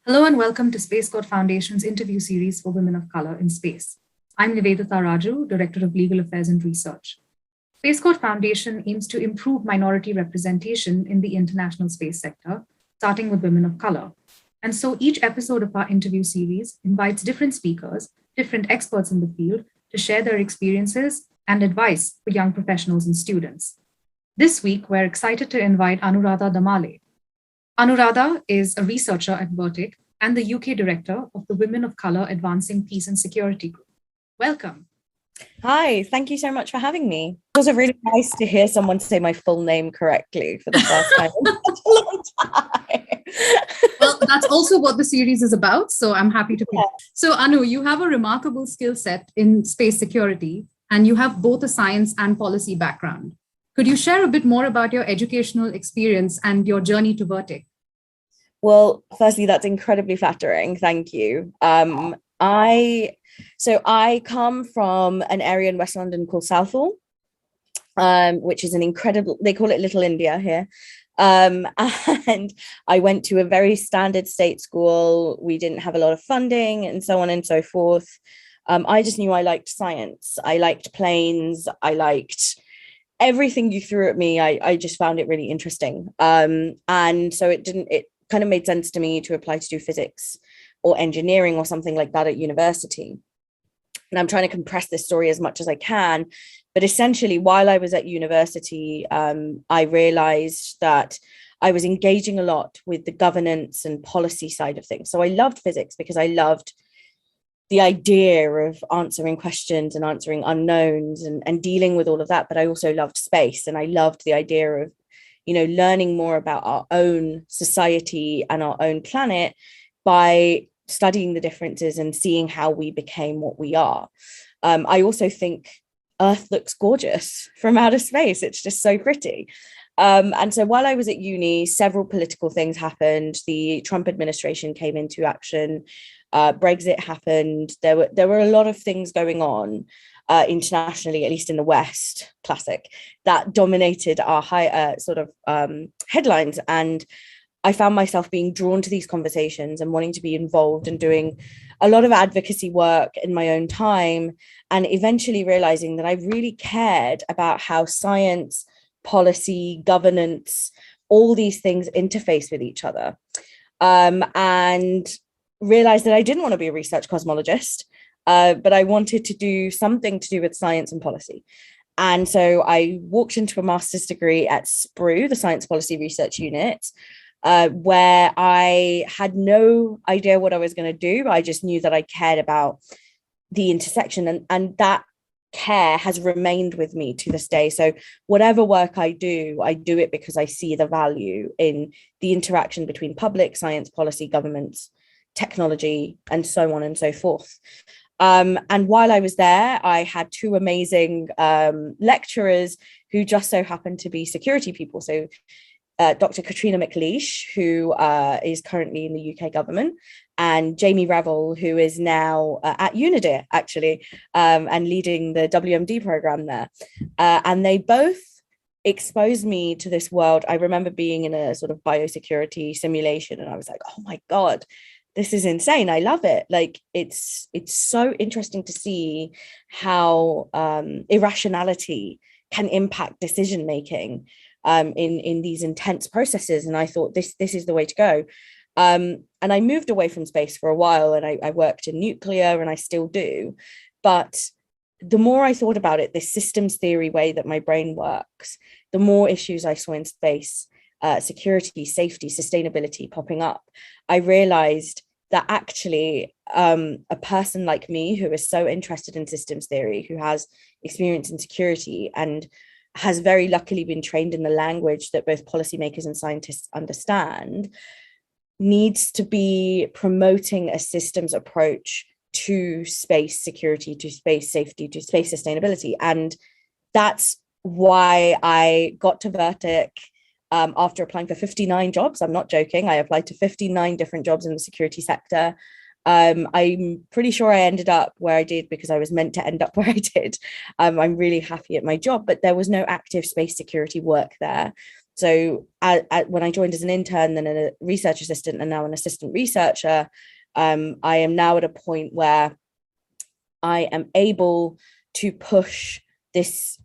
Hello and welcome to Space Code Foundation's interview series for women of color in space. I'm Nivedita Raju, Director of Legal Affairs and Research. Space Code Foundation aims to improve minority representation in the international space sector, starting with women of color. And so each episode of our interview series invites different speakers, different experts in the field to share their experiences and advice for young professionals and students. This week, we're excited to invite Anuradha Damale. Anuradha is a researcher at Vertic and the UK director of the Women of Color Advancing Peace and Security Group. Welcome. Hi, thank you so much for having me. It was really nice to hear someone say my full name correctly for the first time in such a long time. Well, that's also what the series is about, so I'm happy to be. So Anu, you have a remarkable skill set in space security, and you have both a science and policy background. Could you share a bit more about your educational experience and your journey to Vertic? Well, firstly, that's incredibly flattering. Thank you. I come from an area in West London called Southall, which is an incredible, they call it Little India here. And I went to a very standard state school. We didn't have a lot of funding and so on and so forth. I just knew I liked science. I liked planes. I liked everything you threw at me. I just found it really interesting. And so it kind of made sense to me to apply to do physics or engineering or something like that at university. And I'm trying to compress this story as much as I can. But essentially, while I was at university, I realized that I was engaging a lot with the governance and policy side of things. So I loved physics because I loved the idea of answering questions and answering unknowns and dealing with all of that. But I also loved space, and I loved the idea of learning more about our own society and our own planet by studying the differences and seeing how we became what we are. I also think Earth looks gorgeous from outer space. It's just so pretty. And so while I was at uni, several political things happened. The Trump administration came into action. Brexit happened. There were a lot of things going on internationally, at least in the West, classic, that dominated our headlines. And I found myself being drawn to these conversations and wanting to be involved and doing a lot of advocacy work in my own time, and eventually realizing that I really cared about how science, policy, governance, all these things interface with each other. And realized that I didn't want to be a research cosmologist, but I wanted to do something to do with science and policy. And so I walked into a master's degree at SPRU, the Science Policy Research Unit, where I had no idea what I was going to do. I just knew that I cared about the intersection, and that care has remained with me to this day. So whatever work I do it because I see the value in the interaction between public, science, policy, governments, technology, and so on and so forth. And while I was there, I had two amazing lecturers who just so happened to be security people. So Dr. Katrina McLeish, who is currently in the UK government, and Jamie Revel, who is now at UNIDIR, actually, and leading the WMD program there. And they both exposed me to this world. I remember being in a sort of biosecurity simulation, and I was like, oh my God, this is insane. I love it. Like, it's so interesting to see how irrationality can impact decision making in these intense processes. And I thought this is the way to go. And I moved away from space for a while, and I worked in nuclear, and I still do. But the more I thought about it, this systems theory way that my brain works, the more issues I saw in space, security, safety, sustainability popping up. I realized that actually a person like me, who is so interested in systems theory, who has experience in security, and has very luckily been trained in the language that both policymakers and scientists understand, needs to be promoting a systems approach to space security, to space safety, to space sustainability. And that's why I got to Vertic after applying for 59 jobs. I'm not joking. I applied to 59 different jobs in the security sector. I'm pretty sure I ended up where I did because I was meant to end up where I did. I'm really happy at my job, but there was no active space security work there. So when I joined as an intern, then a research assistant, and now an assistant researcher, I am now at a point where I am able to push this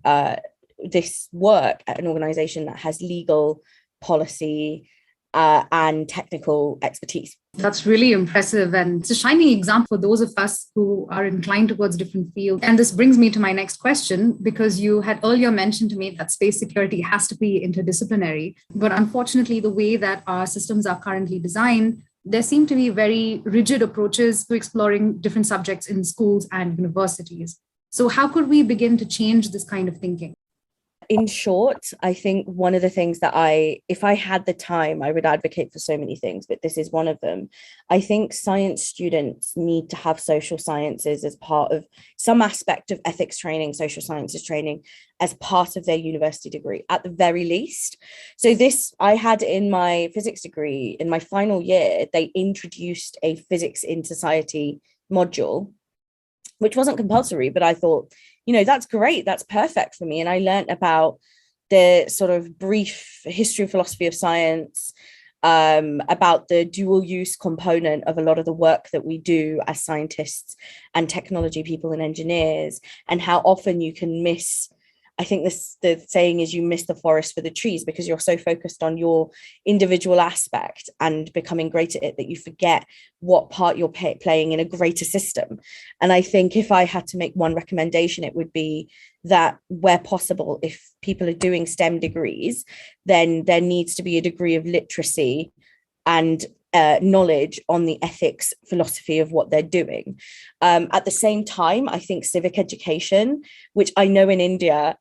work at an organization that has legal, policy, and technical expertise. That's really impressive. And it's a shining example for those of us who are inclined towards different fields. And this brings me to my next question, because you had earlier mentioned to me that space security has to be interdisciplinary. But unfortunately, the way that our systems are currently designed, there seem to be very rigid approaches to exploring different subjects in schools and universities. So how could we begin to change this kind of thinking? In short, I think one of the things that if I had the time, I would advocate for so many things, but this is one of them. I think science students need to have social sciences as part of some aspect of ethics training, social sciences training as part of their university degree, at the very least. So this, I had in my physics degree, in my final year, they introduced a physics in society module, which wasn't compulsory, but I thought, that's great. That's perfect for me. And I learned about the sort of brief history and philosophy of science, about the dual use component of a lot of the work that we do as scientists and technology people and engineers, and how often you can miss. I think the saying is, you miss the forest for the trees, because you're so focused on your individual aspect and becoming great at it that you forget what part you're playing in a greater system. And I think if I had to make one recommendation, it would be that where possible, if people are doing STEM degrees, then there needs to be a degree of literacy and knowledge on the ethics philosophy of what they're doing. At the same time, I think civic education, which I know in India,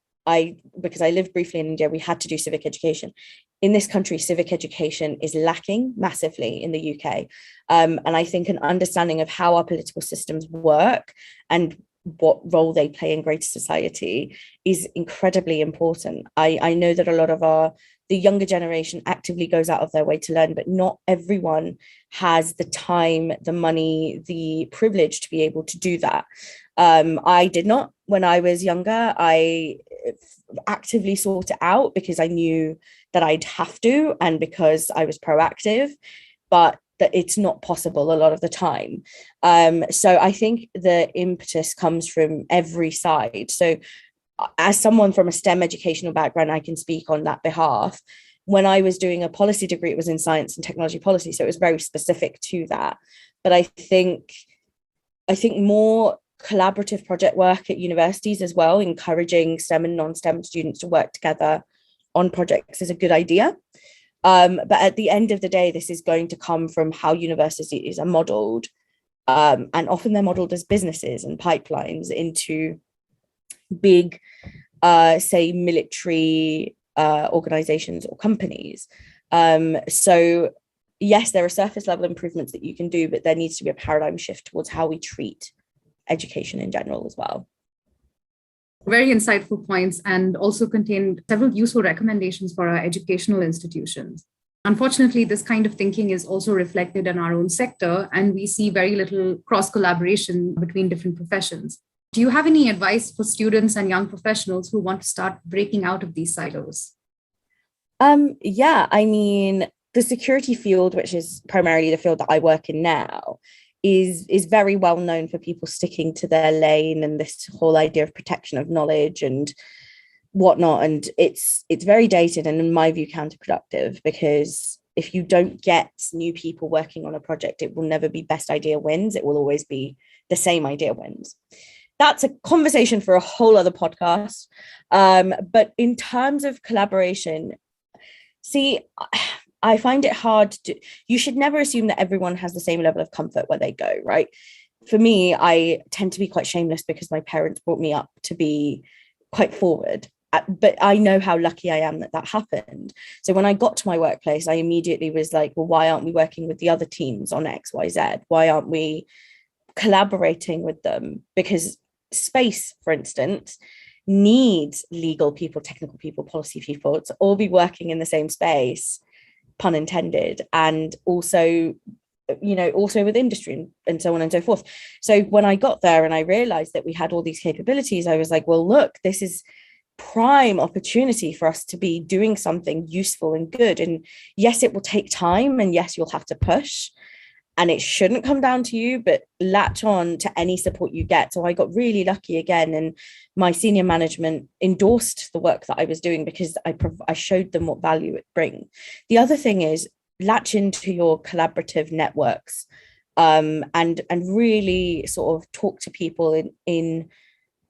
because I lived briefly in India, we had to do civic education. In this country, civic education is lacking massively in the UK. And I think an understanding of how our political systems work and what role they play in greater society is incredibly important. I know that a lot of the younger generation actively goes out of their way to learn, but not everyone has the time, the money, the privilege to be able to do that. I did not. When I was younger, I actively sought it out because I knew that I'd have to, and because I was proactive, but that it's not possible a lot of the time. So I think the impetus comes from every side. So as someone from a STEM educational background, I can speak on that behalf. When I was doing a policy degree, it was in science and technology policy, so it was very specific to that. But I think more collaborative project work at universities as well, encouraging STEM and non-STEM students to work together on projects, is a good idea. But at the end of the day, this is going to come from how universities are modeled. And often they're modeled as businesses and pipelines into big, say, military organizations or companies. So yes, there are surface level improvements that you can do, but there needs to be a paradigm shift towards how we treat education in general as well. Very insightful points, and also contained several useful recommendations for our educational institutions. Unfortunately, this kind of thinking is also reflected in our own sector, and we see very little cross-collaboration between different professions. Do you have any advice for students and young professionals who want to start breaking out of these silos? Yeah, I mean, the security field, which is primarily the field that I work in now, is very well known for people sticking to their lane and this whole idea of protection of knowledge and whatnot. And it's very dated and, in my view, counterproductive, because if you don't get new people working on a project, it will never be best idea wins. It will always be the same idea wins. That's a conversation for a whole other podcast. But in terms of collaboration, see, I find it hard you should never assume that everyone has the same level of comfort where they go, right? For me, I tend to be quite shameless because my parents brought me up to be quite forward. But I know how lucky I am that happened. So when I got to my workplace, I immediately was like, well, why aren't we working with the other teams on X, Y, Z? Why aren't we collaborating with them? Because space, for instance, needs legal people, technical people, policy people to all be working in the same space, pun intended, and also with industry and so on and so forth. So when I got there and I realized that we had all these capabilities, I was like, well, look, this is prime opportunity for us to be doing something useful and good. And yes, it will take time, and yes, you'll have to push, and it shouldn't come down to you, but latch on to any support you get. So I got really lucky again, and my senior management endorsed the work that I was doing because I showed them what value it brings. The other thing is latch into your collaborative networks, and really sort of talk to people in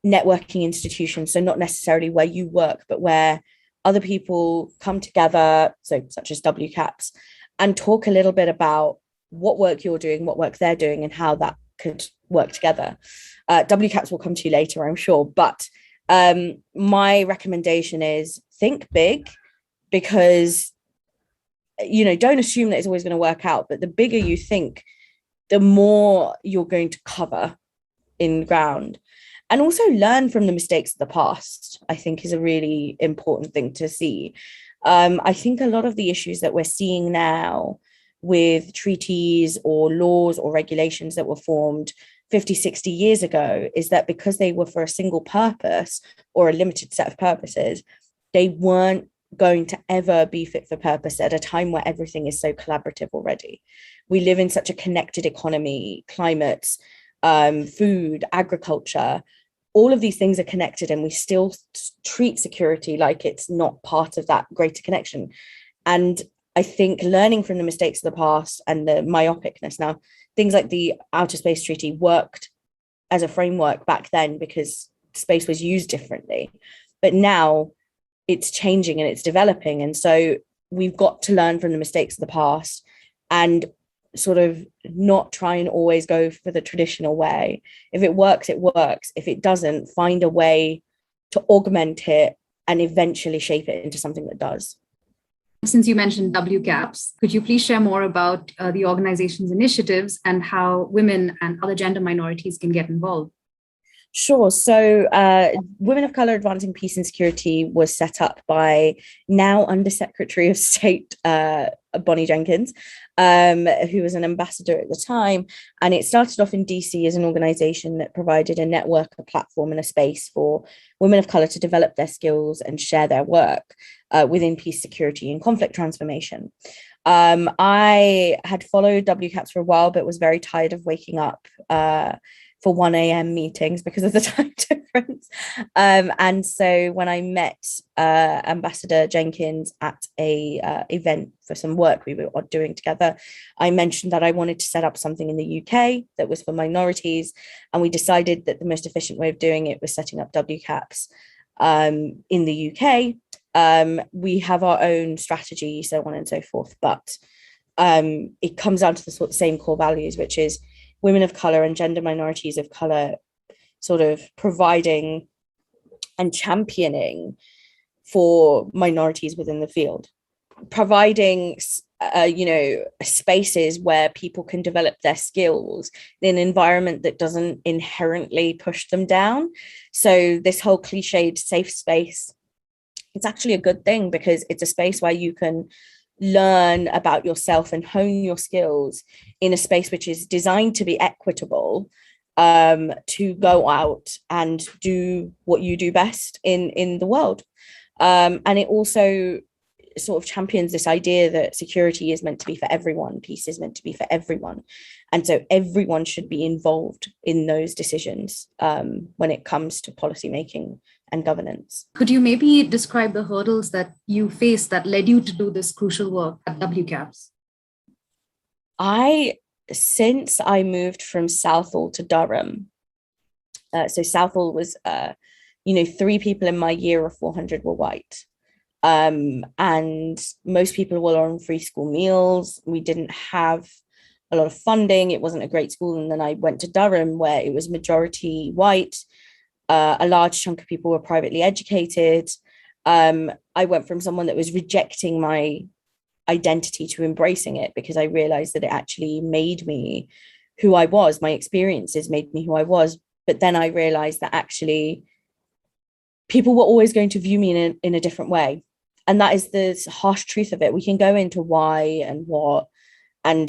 networking institutions. So not necessarily where you work, but where other people come together, so such as WCAPs, and talk a little bit about what work you're doing, what work they're doing, and how that could work together. WCAPs will come to you later, I'm sure. But my recommendation is think big, because, don't assume that it's always going to work out. But the bigger you think, the more you're going to cover in ground. And also learn from the mistakes of the past, I think, is a really important thing to see. I think a lot of the issues that we're seeing now with treaties or laws or regulations that were formed 50, 60 years ago is that because they were for a single purpose or a limited set of purposes, they weren't going to ever be fit for purpose at a time where everything is so collaborative already. We live in such a connected economy, climate, food, agriculture. All of these things are connected, and we still treat security like it's not part of that greater connection. And I think learning from the mistakes of the past and the myopicness now, things like the Outer Space Treaty worked as a framework back then because space was used differently. But now it's changing and it's developing. And so we've got to learn from the mistakes of the past and sort of not try and always go for the traditional way. If it works, it works. If it doesn't, find a way to augment it and eventually shape it into something that does. Since you mentioned WCAPs, could you please share more about the organization's initiatives and how women and other gender minorities can get involved? Sure. So Women of Colour Advancing Peace and Security was set up by now Undersecretary of State Bonnie Jenkins, who was an ambassador at the time. And it started off in DC as an organisation that provided a network, a platform and a space for women of colour to develop their skills and share their work within peace, security and conflict transformation. I had followed WCAPs for a while, but was very tired of waking up for 1 a.m. meetings because of the time difference. And so when I met Ambassador Jenkins at a event for some work we were doing together, I mentioned that I wanted to set up something in the UK that was for minorities. And we decided that the most efficient way of doing it was setting up WCAPs in the UK. We have our own strategy, so on and so forth. But it comes down to the same core values, which is women of colour and gender minorities of colour sort of providing and championing for minorities within the field, providing spaces where people can develop their skills in an environment that doesn't inherently push them down. So this whole cliched safe space, it's actually a good thing because it's a space where you can learn about yourself and hone your skills in a space which is designed to be equitable, to go out and do what you do best in the world. And it also sort of champions this idea that security is meant to be for everyone, peace is meant to be for everyone. And so everyone should be involved in those decisions when it comes to policy making and governance. Could you maybe describe the hurdles that you faced that led you to do this crucial work at WCAPs? Since I moved from Southall to Durham, so Southall was, 3 people in my year of 400 were white. And most people were on free school meals. We didn't have a lot of funding. It wasn't a great school. And then I went to Durham, where it was majority white. A large chunk of people were privately educated. I went from someone that was rejecting my identity to embracing it because I realized that it actually made me who I was. My experiences made me who I was. But then I realized that actually people were always going to view me in a different way. And that is the harsh truth of it. We can go into why and what, and,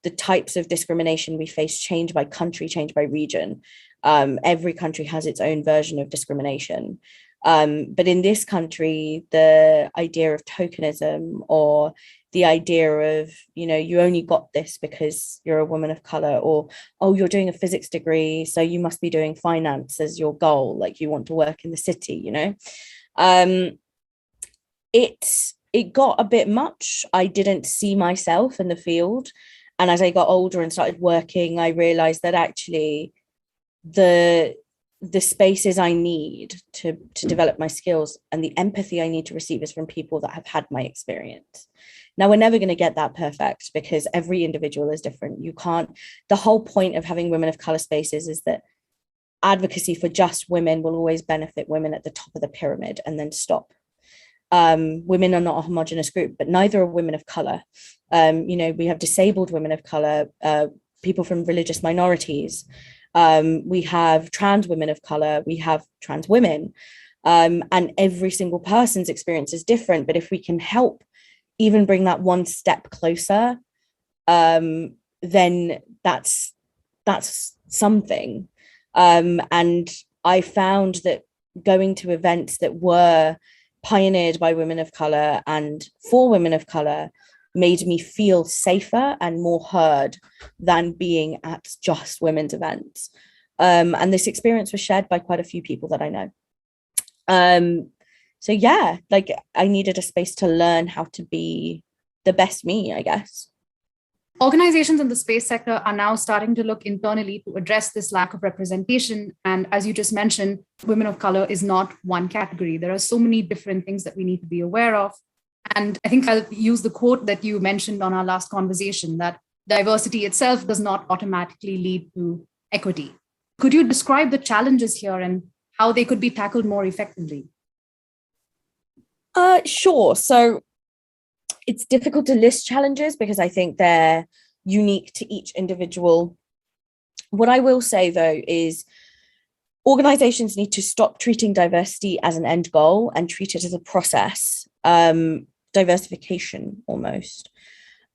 the types of discrimination we face change by country, change by region. Every country has its own version of discrimination. But in this country, the idea of tokenism, or the idea of, you only got this because you're a woman of color, or, oh, you're doing a physics degree, so you must be doing finance as your goal, like you want to work in the city, it got a bit much. I didn't see myself in the field. And as I got older and started working, I realized that actually the spaces I need to develop my skills and the empathy I need to receive is from people that have had my experience. Now, we're never going to get that perfect because every individual is different. You can't, the whole point of having women of color spaces is that advocacy for just women will always benefit women at the top of the pyramid and then stop. Women are not a homogenous group, but neither are women of color. We have disabled women of color, people from religious minorities. We have trans women of color, we have trans women, and every single person's experience is different. But if we can help even bring that one step closer, then that's something. And I found that going to events that were pioneered by women of color and for women of color made me feel safer and more heard than being at just women's events. And this experience was shared by quite a few people that I know. So yeah, like I needed a space to learn how to be the best me, I guess. Organizations in the space sector are now starting to look internally to address this lack of representation. And as you just mentioned, women of color is not one category. There are so many different things that we need to be aware of. And I think I'll use the quote that you mentioned on our last conversation, that diversity itself does not automatically lead to equity. Could you describe the challenges here and how they could be tackled more effectively? Sure. So it's difficult to list challenges because I think they're unique to each individual. What I will say, though, is organizations need to stop treating diversity as an end goal and treat it as a process, diversification almost.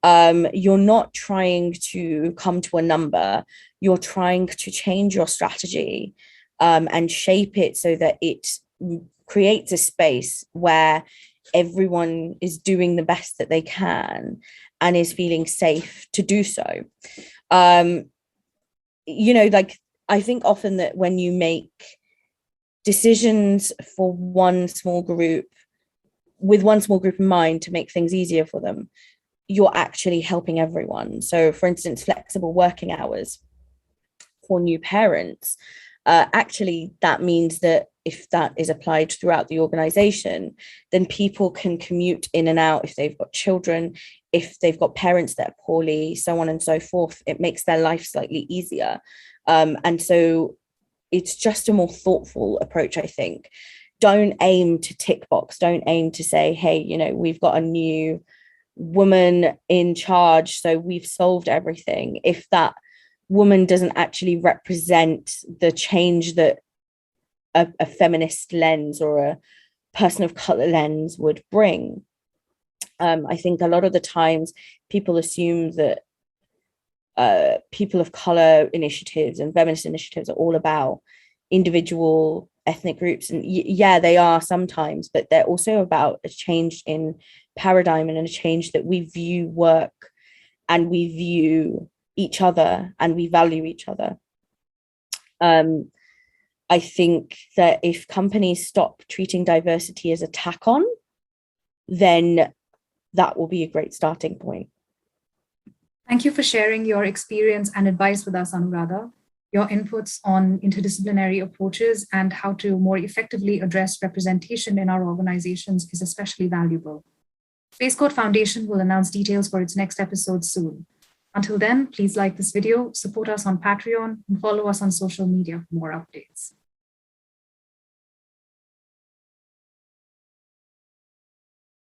You're not trying to come to a number, you're trying to change your strategy and shape it so that it creates a space where everyone is doing the best that they can and is feeling safe to do so. Like I think often that when you make decisions for one small group with one small group in mind to make things easier for them, you're actually helping everyone. So for instance, flexible working hours for new parents, actually that means that if that is applied throughout the organization, then people can commute in and out if they've got children, if they've got parents that are poorly, so on and so forth. It makes their life slightly easier. And so it's just a more thoughtful approach, I think. Don't aim to tick box, don't aim to say, hey, we've got a new woman in charge, so we've solved everything. If that woman doesn't actually represent the change that a feminist lens or a person of color lens would bring. I think a lot of the times people assume that people of color initiatives and feminist initiatives are all about individual ethnic groups. And yeah, they are sometimes, but they're also about a change in paradigm and a change that we view work and we view each other and we value each other. I think that if companies stop treating diversity as a tack on, then that will be a great starting point. Thank you for sharing your experience and advice with us, Anuradha. Your inputs on interdisciplinary approaches and how to more effectively address representation in our organizations is especially valuable. Space Code Foundation will announce details for its next episode soon. Until then, please like this video, support us on Patreon, and follow us on social media for more updates.